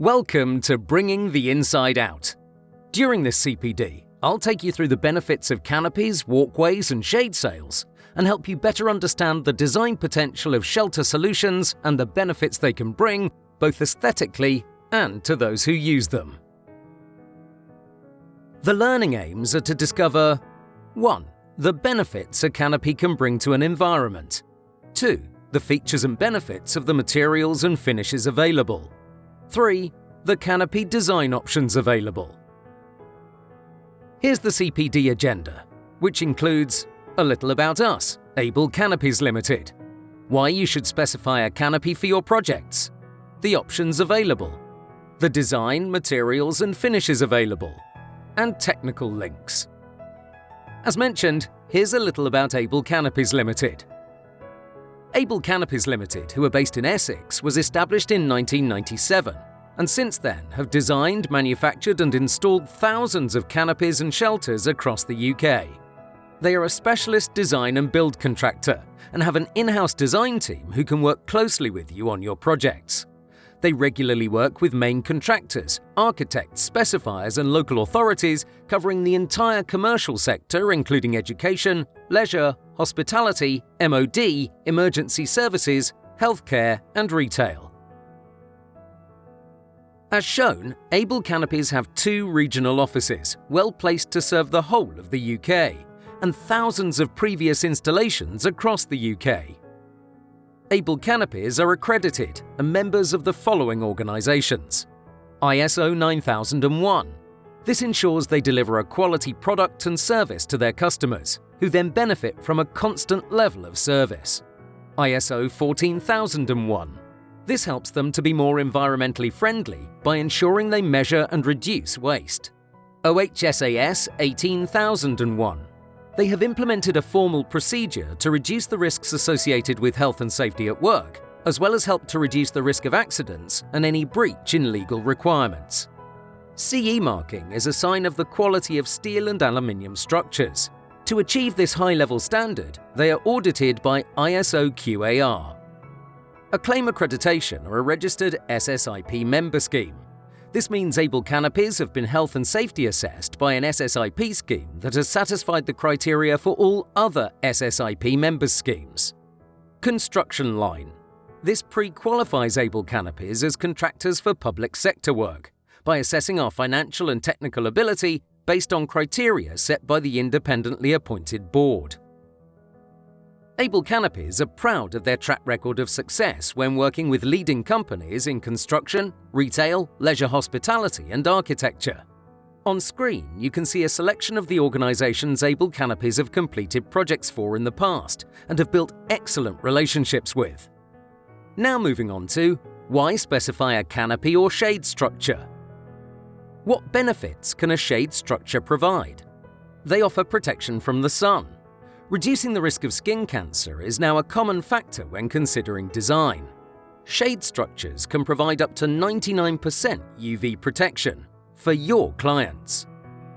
Welcome to Bringing the Inside Out. During this CPD, I'll take you through the benefits of canopies, walkways and shade sails and help you better understand the design potential of shelter solutions and the benefits they can bring, both aesthetically and to those who use them. The learning aims are to discover 1. The benefits a canopy can bring to an environment. 2. The features and benefits of the materials and finishes available. 3. The canopy design options available. Here's the CPD agenda, which includes a little about us, Able Canopies Limited, why you should specify a canopy for your projects, the options available, the design, materials and finishes available, and technical links. As mentioned, here's a little about Able Canopies Limited. Able Canopies Limited, who are based in Essex, was established in 1997 and since then have designed, manufactured and installed thousands of canopies and shelters across the UK. They are a specialist design and build contractor and have an in-house design team who can work closely with you on your projects. They regularly work with main contractors, architects, specifiers and local authorities covering the entire commercial sector including education, leisure, hospitality, MOD, emergency services, healthcare and retail. As shown, Able Canopies have 2 regional offices, well placed to serve the whole of the UK, and thousands of previous installations across the UK. Able Canopies are accredited and members of the following organisations: ISO 9001. This ensures they deliver a quality product and service to their customers, who then benefit from a constant level of service. ISO 14001. This helps them to be more environmentally friendly by ensuring they measure and reduce waste. OHSAS 18001. They have implemented a formal procedure to reduce the risks associated with health and safety at work, as well as help to reduce the risk of accidents and any breach in legal requirements. CE marking is a sign of the quality of steel and aluminium structures. To achieve this high-level standard, they are audited by ISO QAR. Acclaim accreditation are a registered SSIP member scheme. This means Able Canopies have been health and safety assessed by an SSIP scheme that has satisfied the criteria for all other SSIP members schemes. Construction line. This pre-qualifies Able Canopies as contractors for public sector work by assessing our financial and technical ability based on criteria set by the independently appointed board. Able Canopies are proud of their track record of success when working with leading companies in construction, retail, leisure hospitality and architecture. On screen, you can see a selection of the organisations Able Canopies have completed projects for in the past and have built excellent relationships with. Now moving on to why specify a canopy or shade structure? What benefits can a shade structure provide? They offer protection from the sun. Reducing the risk of skin cancer is now a common factor when considering design. Shade structures can provide up to 99% UV protection for your clients.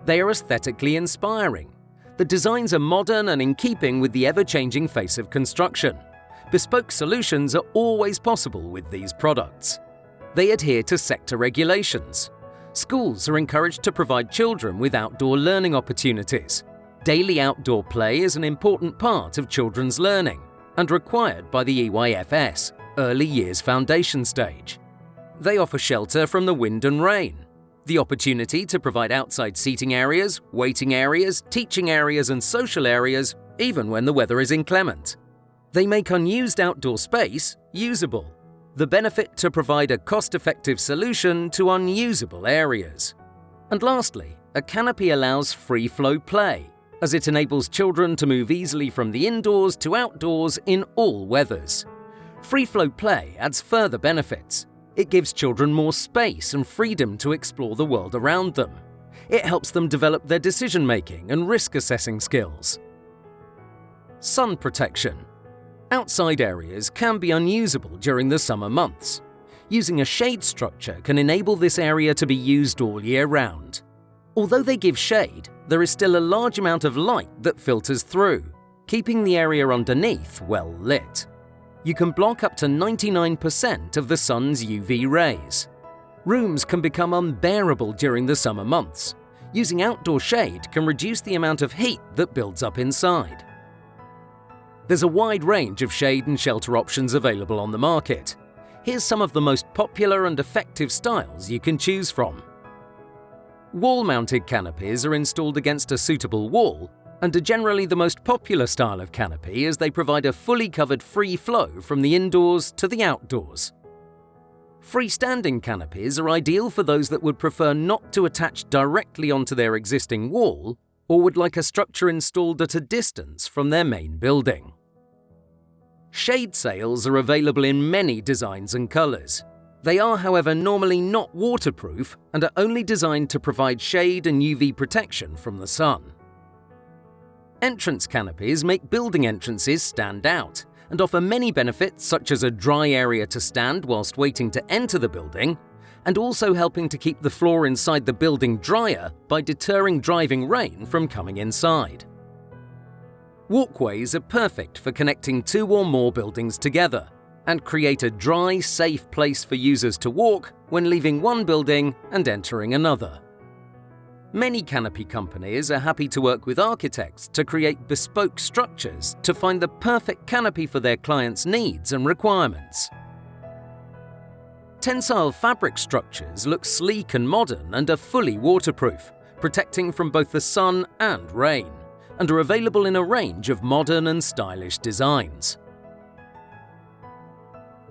They are aesthetically inspiring. The designs are modern and in keeping with the ever-changing face of construction. Bespoke solutions are always possible with these products. They adhere to sector regulations. Schools are encouraged to provide children with outdoor learning opportunities. Daily outdoor play is an important part of children's learning and required by the EYFS, Early Years Foundation Stage. They offer shelter from the wind and rain, the opportunity to provide outside seating areas, waiting areas, teaching areas and social areas, even when the weather is inclement. They make unused outdoor space usable, the benefit to provide a cost-effective solution to unusable areas. And lastly, a canopy allows free-flow play, as it enables children to move easily from the indoors to outdoors in all weathers. Free-flow play adds further benefits. It gives children more space and freedom to explore the world around them. It helps them develop their decision-making and risk-assessing skills. Sun protection. Outside areas can be unusable during the summer months. Using a shade structure can enable this area to be used all year round. Although they give shade, there is still a large amount of light that filters through, keeping the area underneath well lit. You can block up to 99% of the sun's UV rays. Rooms can become unbearable during the summer months. Using outdoor shade can reduce the amount of heat that builds up inside. There's a wide range of shade and shelter options available on the market. Here's some of the most popular and effective styles you can choose from. Wall-mounted canopies are installed against a suitable wall and are generally the most popular style of canopy as they provide a fully covered free flow from the indoors to the outdoors. Freestanding canopies are ideal for those that would prefer not to attach directly onto their existing wall or would like a structure installed at a distance from their main building. Shade sails are available in many designs and colours. They are, however, normally not waterproof and are only designed to provide shade and UV protection from the sun. Entrance canopies make building entrances stand out and offer many benefits such as a dry area to stand whilst waiting to enter the building, and also helping to keep the floor inside the building drier by deterring driving rain from coming inside. Walkways are perfect for connecting two or more buildings together and create a dry, safe place for users to walk when leaving one building and entering another. Many canopy companies are happy to work with architects to create bespoke structures to find the perfect canopy for their clients' needs and requirements. Tensile fabric structures look sleek and modern and are fully waterproof, protecting from both the sun and rain, and are available in a range of modern and stylish designs.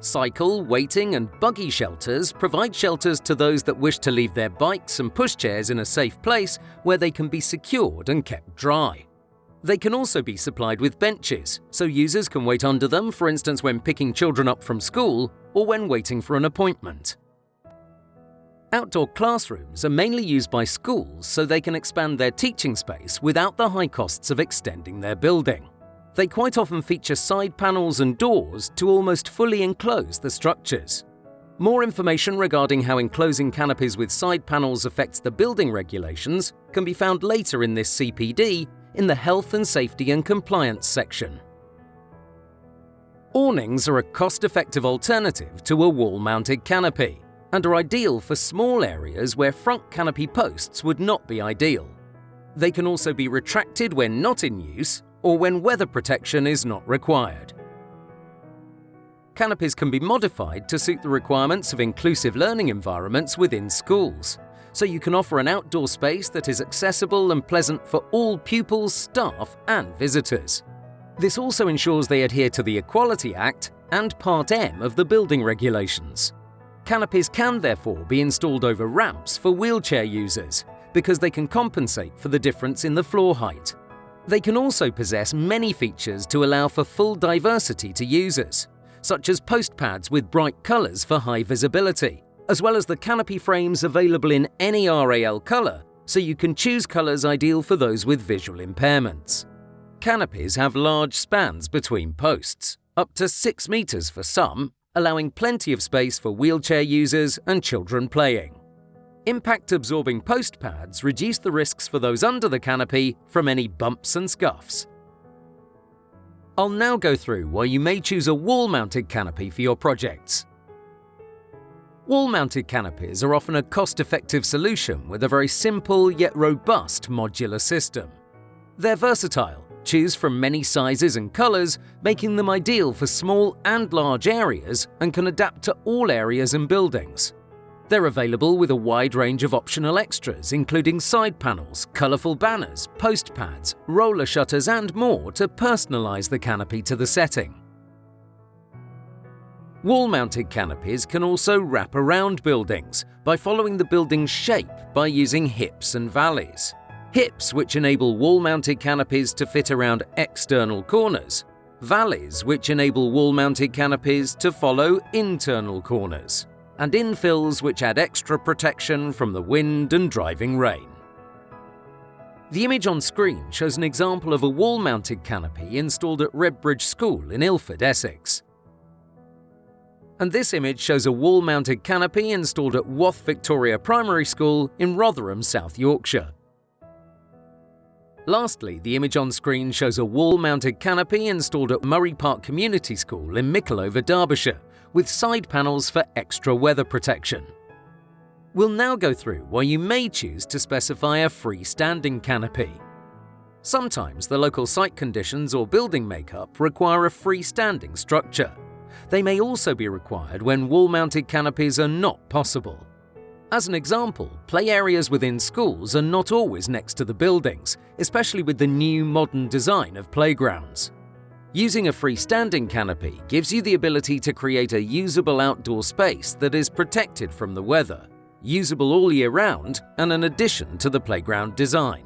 Cycle, waiting and buggy shelters provide shelters to those that wish to leave their bikes and pushchairs in a safe place where they can be secured and kept dry. They can also be supplied with benches, so users can wait under them, for instance when picking children up from school or when waiting for an appointment. Outdoor classrooms are mainly used by schools so they can expand their teaching space without the high costs of extending their building. They quite often feature side panels and doors to almost fully enclose the structures. More information regarding how enclosing canopies with side panels affects the building regulations can be found later in this CPD in the Health and Safety and Compliance section. Awnings are a cost-effective alternative to a wall-mounted canopy and are ideal for small areas where front canopy posts would not be ideal. They can also be retracted when not in use or when weather protection is not required. Canopies can be modified to suit the requirements of inclusive learning environments within schools, so you can offer an outdoor space that is accessible and pleasant for all pupils, staff and visitors. This also ensures they adhere to the Equality Act and Part M of the building regulations. Canopies can therefore be installed over ramps for wheelchair users because they can compensate for the difference in the floor height. They can also possess many features to allow for full diversity to users, such as post pads with bright colours for high visibility, as well as the canopy frames available in any RAL colour, so you can choose colours ideal for those with visual impairments. Canopies have large spans between posts, up to 6 metres for some, allowing plenty of space for wheelchair users and children playing. Impact-absorbing post pads reduce the risks for those under the canopy from any bumps and scuffs. I'll now go through why you may choose a wall-mounted canopy for your projects. Wall-mounted canopies are often a cost-effective solution with a very simple yet robust modular system. They're versatile, choose from many sizes and colours, making them ideal for small and large areas and can adapt to all areas and buildings. They're available with a wide range of optional extras, including side panels, colourful banners, post pads, roller shutters and more to personalise the canopy to the setting. Wall-mounted canopies can also wrap around buildings by following the building's shape by using hips and valleys. Hips which enable wall-mounted canopies to fit around external corners, valleys which enable wall-mounted canopies to follow internal corners, and infills which add extra protection from the wind and driving rain. The image on screen shows an example of a wall-mounted canopy installed at Redbridge School in Ilford, Essex. And this image shows a wall-mounted canopy installed at Wath Victoria Primary School in Rotherham, South Yorkshire. Lastly, the image on screen shows a wall-mounted canopy installed at Murray Park Community School in Mickleover, Derbyshire, with side panels for extra weather protection. We'll now go through why you may choose to specify a freestanding canopy. Sometimes the local site conditions or building makeup require a freestanding structure. They may also be required when wall-mounted canopies are not possible. As an example, play areas within schools are not always next to the buildings, especially with the new modern design of playgrounds. Using a freestanding canopy gives you the ability to create a usable outdoor space that is protected from the weather, usable all year round, and an addition to the playground design.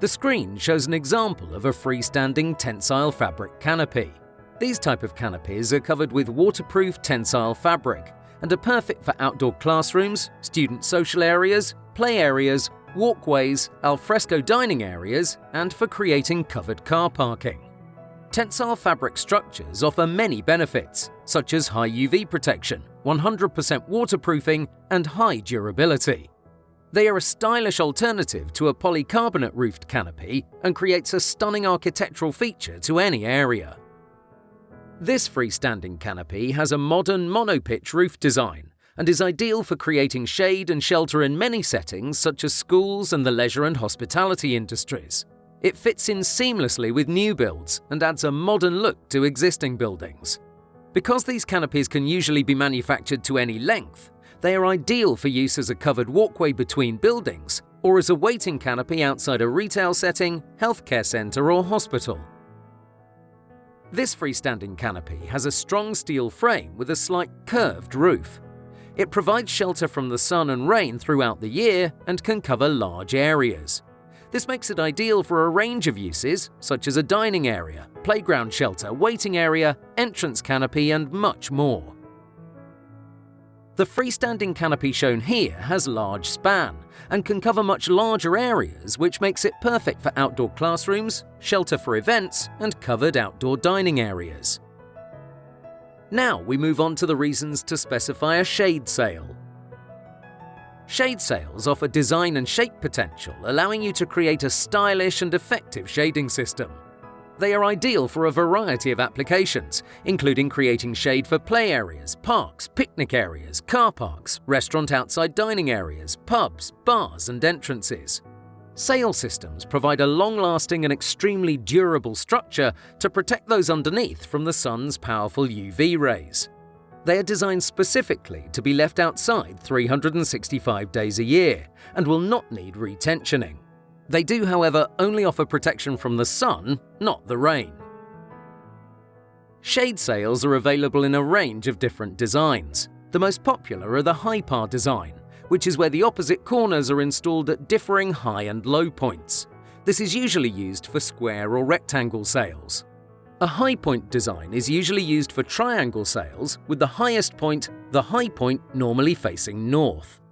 The screen shows an example of a freestanding tensile fabric canopy. These type of canopies are covered with waterproof tensile fabric and are perfect for outdoor classrooms, student social areas, play areas, walkways, alfresco dining areas, and for creating covered car parking. Tensile fabric structures offer many benefits, such as high UV protection, 100% waterproofing, and high durability. They are a stylish alternative to a polycarbonate roofed canopy and creates a stunning architectural feature to any area. This freestanding canopy has a modern monopitch roof design and is ideal for creating shade and shelter in many settings such as schools and the leisure and hospitality industries. It fits in seamlessly with new builds and adds a modern look to existing buildings. Because these canopies can usually be manufactured to any length, they are ideal for use as a covered walkway between buildings or as a waiting canopy outside a retail setting, healthcare centre or hospital. This freestanding canopy has a strong steel frame with a slight curved roof. It provides shelter from the sun and rain throughout the year and can cover large areas. This makes it ideal for a range of uses, such as a dining area, playground shelter, waiting area, entrance canopy, and much more. The freestanding canopy shown here has large span and can cover much larger areas, which makes it perfect for outdoor classrooms, shelter for events, and covered outdoor dining areas. Now we move on to the reasons to specify a shade sail. Shade sails offer design and shape potential, allowing you to create a stylish and effective shading system. They are ideal for a variety of applications, including creating shade for play areas, parks, picnic areas, car parks, restaurant outside dining areas, pubs, bars, and entrances. Sail systems provide a long-lasting and extremely durable structure to protect those underneath from the sun's powerful UV rays. They are designed specifically to be left outside 365 days a year and will not need retensioning. They do, however, only offer protection from the sun, not the rain. Shade sails are available in a range of different designs. The most popular are the high-par design, which is where the opposite corners are installed at differing high and low points. This is usually used for square or rectangle sails. A high point design is usually used for triangle sails, with the highest point, the high point, normally facing north.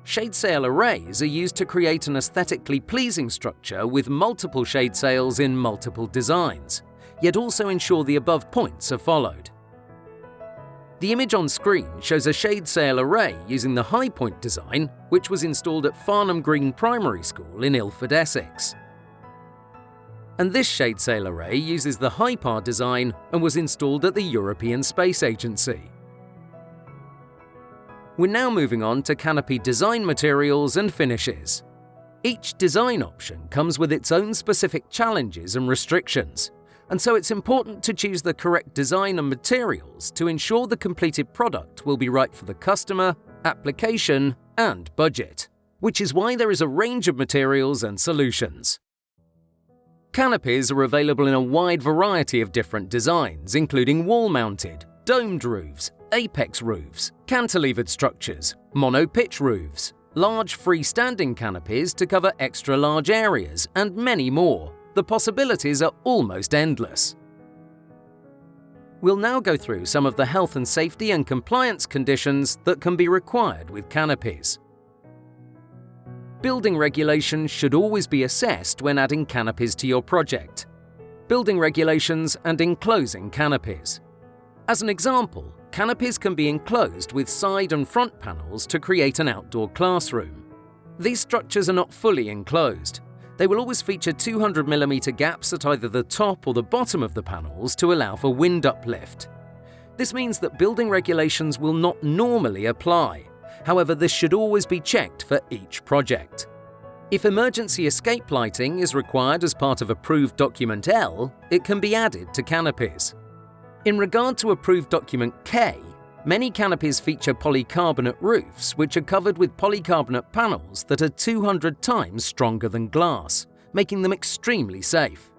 Shade sail arrays are used to create an aesthetically pleasing structure with multiple shade sails in multiple designs, yet also ensure the above points are followed. The image on screen shows a shade sail array using the high point design, which was installed at Farnham Green Primary School in Ilford, Essex. And this shade sail array uses the high-par design and was installed at the European Space Agency. We're now moving on to canopy design materials and finishes. Each design option comes with its own specific challenges and restrictions, and so it's important to choose the correct design and materials to ensure the completed product will be right for the customer, application, and budget, which is why there is a range of materials and solutions. Canopies are available in a wide variety of different designs, including wall-mounted, domed roofs, apex roofs, cantilevered structures, mono-pitch roofs, large freestanding canopies to cover extra large areas, and many more. The possibilities are almost endless. We'll now go through some of the health and safety and compliance conditions that can be required with canopies. Building regulations should always be assessed when adding canopies to your project. Building regulations and enclosing canopies. As an example, canopies can be enclosed with side and front panels to create an outdoor classroom. These structures are not fully enclosed. They will always feature 200mm gaps at either the top or the bottom of the panels to allow for wind uplift. This means that building regulations will not normally apply. However, this should always be checked for each project. If emergency escape lighting is required as part of Approved Document L, it can be added to canopies. In regard to Approved Document K, many canopies feature polycarbonate roofs which are covered with polycarbonate panels that are 200 times stronger than glass, making them extremely safe.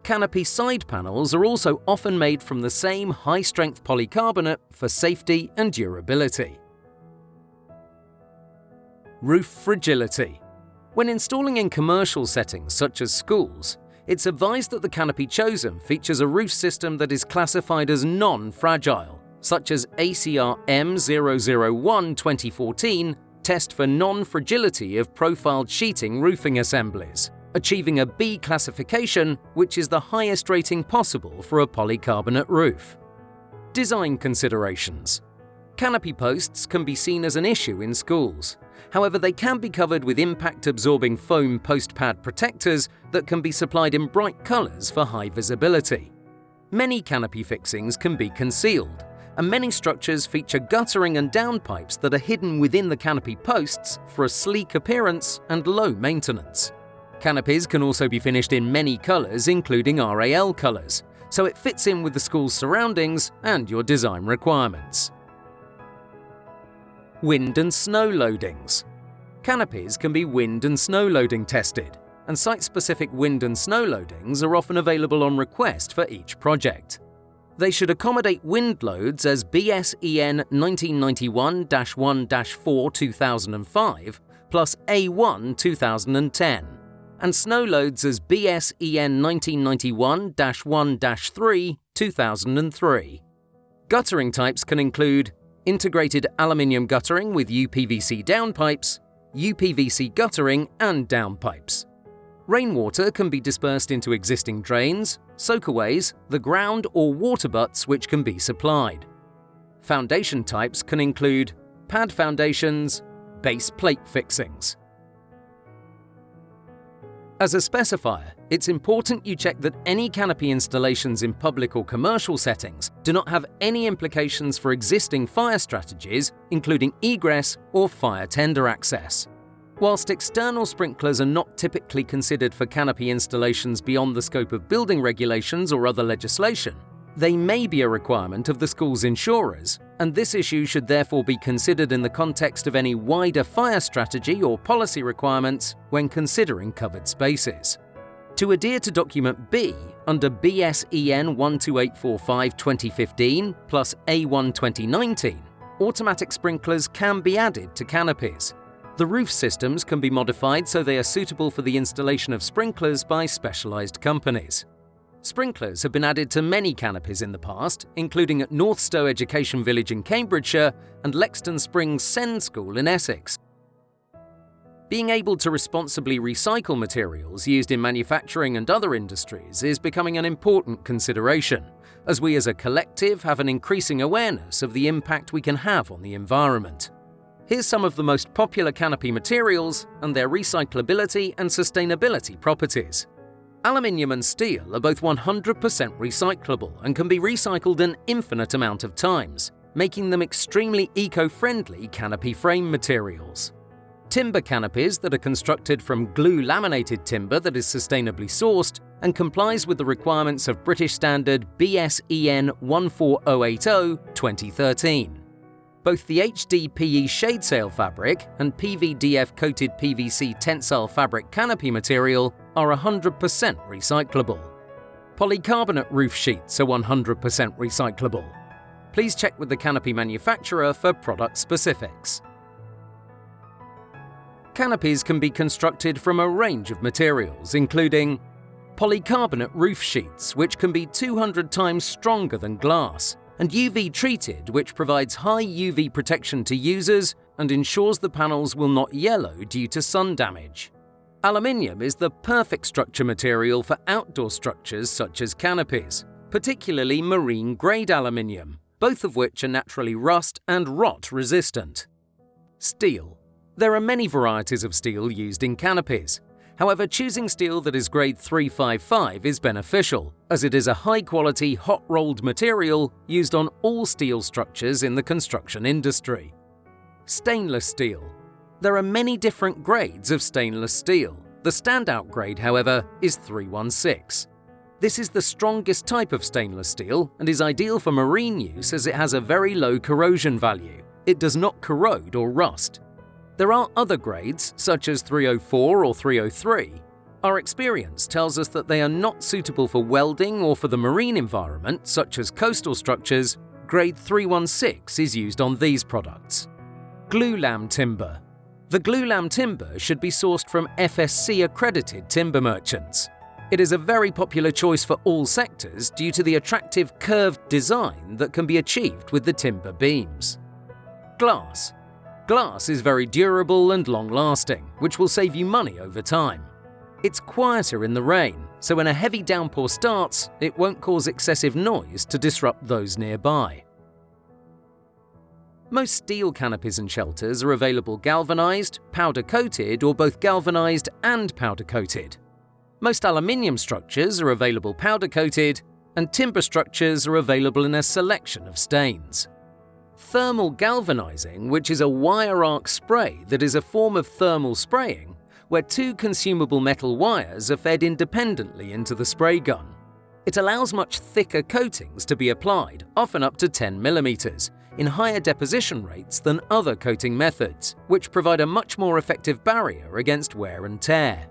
Canopy side panels are also often made from the same high-strength polycarbonate for safety and durability. Roof fragility. When installing in commercial settings such as schools, it's advised that the canopy chosen features a roof system that is classified as non-fragile, such as ACR M001 2014 test for non-fragility of profiled sheeting roofing assemblies, achieving a B classification, which is the highest rating possible for a polycarbonate roof. Design considerations. Canopy posts can be seen as an issue in schools. However, they can be covered with impact-absorbing foam post pad protectors that can be supplied in bright colours for high visibility. Many canopy fixings can be concealed, and many structures feature guttering and downpipes that are hidden within the canopy posts for a sleek appearance and low maintenance. Canopies can also be finished in many colours, including RAL colours, so it fits in with the school's surroundings and your design requirements. Wind and snow loadings. Canopies can be wind and snow loading tested, and site-specific wind and snow loadings are often available on request for each project. They should accommodate wind loads as BSEN 1991-1-4 2005 plus A1 2010, and snow loads as BSEN 1991-1-3 2003. Guttering types can include integrated aluminium guttering with UPVC downpipes, UPVC guttering and downpipes. Rainwater can be dispersed into existing drains, soakaways, the ground or water butts which can be supplied. Foundation types can include pad foundations, base plate fixings. As a specifier, it's important you check that any canopy installations in public or commercial settings do not have any implications for existing fire strategies, including egress or fire tender access. Whilst external sprinklers are not typically considered for canopy installations beyond the scope of building regulations or other legislation, they may be a requirement of the school's insurers, and this issue should therefore be considered in the context of any wider fire strategy or policy requirements when considering covered spaces. To adhere to Document B under BSEN 12845-2015 plus A1 2019, automatic sprinklers can be added to canopies. The roof systems can be modified so they are suitable for the installation of sprinklers by specialised companies. Sprinklers have been added to many canopies in the past, including at Northstowe Education Village in Cambridgeshire and Lexton Springs Send School in Essex. Being able to responsibly recycle materials used in manufacturing and other industries is becoming an important consideration, as we as a collective have an increasing awareness of the impact we can have on the environment. Here's some of the most popular canopy materials and their recyclability and sustainability properties. Aluminium and steel are both 100% recyclable and can be recycled an infinite amount of times, making them extremely eco-friendly canopy frame materials. Timber canopies that are constructed from glue-laminated timber that is sustainably sourced and complies with the requirements of British Standard BSEN 14080-2013. Both the HDPE shade sail fabric and PVDF-coated PVC tensile fabric canopy material are 100% recyclable. Polycarbonate roof sheets are 100% recyclable. Please check with the canopy manufacturer for product specifics. Canopies can be constructed from a range of materials, including polycarbonate roof sheets, which can be 200 times stronger than glass, and UV treated, which provides high UV protection to users and ensures the panels will not yellow due to sun damage. Aluminium is the perfect structure material for outdoor structures such as canopies, particularly marine-grade aluminium, both of which are naturally rust and rot resistant. Steel. There are many varieties of steel used in canopies. However, choosing steel that is grade 355 is beneficial, as it is a high-quality hot-rolled material used on all steel structures in the construction industry. Stainless steel. There are many different grades of stainless steel. The standout grade, however, is 316. This is the strongest type of stainless steel and is ideal for marine use as it has a very low corrosion value. It does not corrode or rust. There are other grades, such as 304 or 303. Our experience tells us that they are not suitable for welding or for the marine environment, such as coastal structures. Grade 316 is used on these products. Glulam timber. The glulam timber should be sourced from FSC-accredited timber merchants. It is a very popular choice for all sectors due to the attractive curved design that can be achieved with the timber beams. Glass. Glass is very durable and long-lasting, which will save you money over time. It's quieter in the rain, so when a heavy downpour starts, it won't cause excessive noise to disrupt those nearby. Most steel canopies and shelters are available galvanized, powder-coated, or both galvanized and powder-coated. Most aluminium structures are available powder-coated, and timber structures are available in a selection of stains. Thermal galvanizing, which is a wire arc spray that is a form of thermal spraying, where two consumable metal wires are fed independently into the spray gun. It allows much thicker coatings to be applied, often up to 10 mm, in higher deposition rates than other coating methods, which provide a much more effective barrier against wear and tear.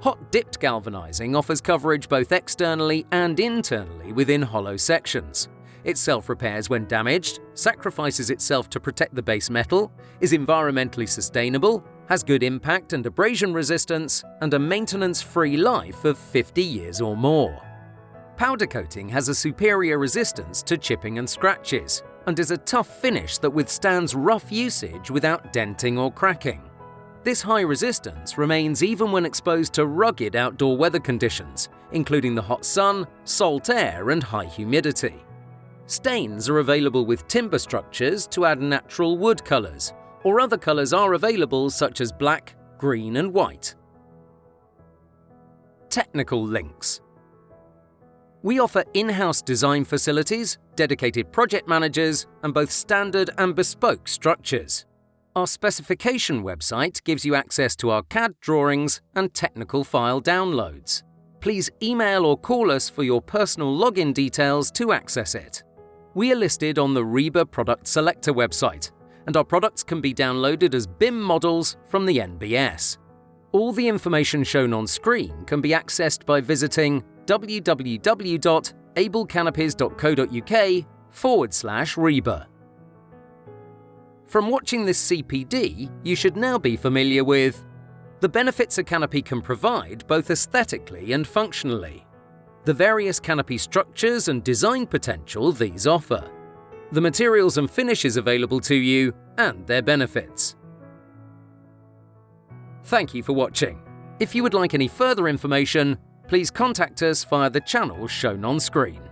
Hot-dipped galvanizing offers coverage both externally and internally within hollow sections. It self-repairs when damaged, sacrifices itself to protect the base metal, is environmentally sustainable, has good impact and abrasion resistance, and a maintenance-free life of 50 years or more. Powder coating has a superior resistance to chipping and scratches, and is a tough finish that withstands rough usage without denting or cracking. This high resistance remains even when exposed to rugged outdoor weather conditions, including the hot sun, salt air, and high humidity. Stains are available with timber structures to add natural wood colors, or other colors are available such as black, green, and white. Technical links. We offer in-house design facilities, dedicated project managers, and both standard and bespoke structures. Our specification website gives you access to our CAD drawings and technical file downloads. Please email or call us for your personal login details to access it. We are listed on the REBA Product Selector website, and our products can be downloaded as BIM models from the NBS. All the information shown on screen can be accessed by visiting www.ablecanopies.co.uk/REBA. From watching this CPD, you should now be familiar with the benefits a canopy can provide both aesthetically and functionally, the various canopy structures and design potential these offer, the materials and finishes available to you, and their benefits. Thank you for watching. If you would like any further information, please contact us via the channel shown on screen.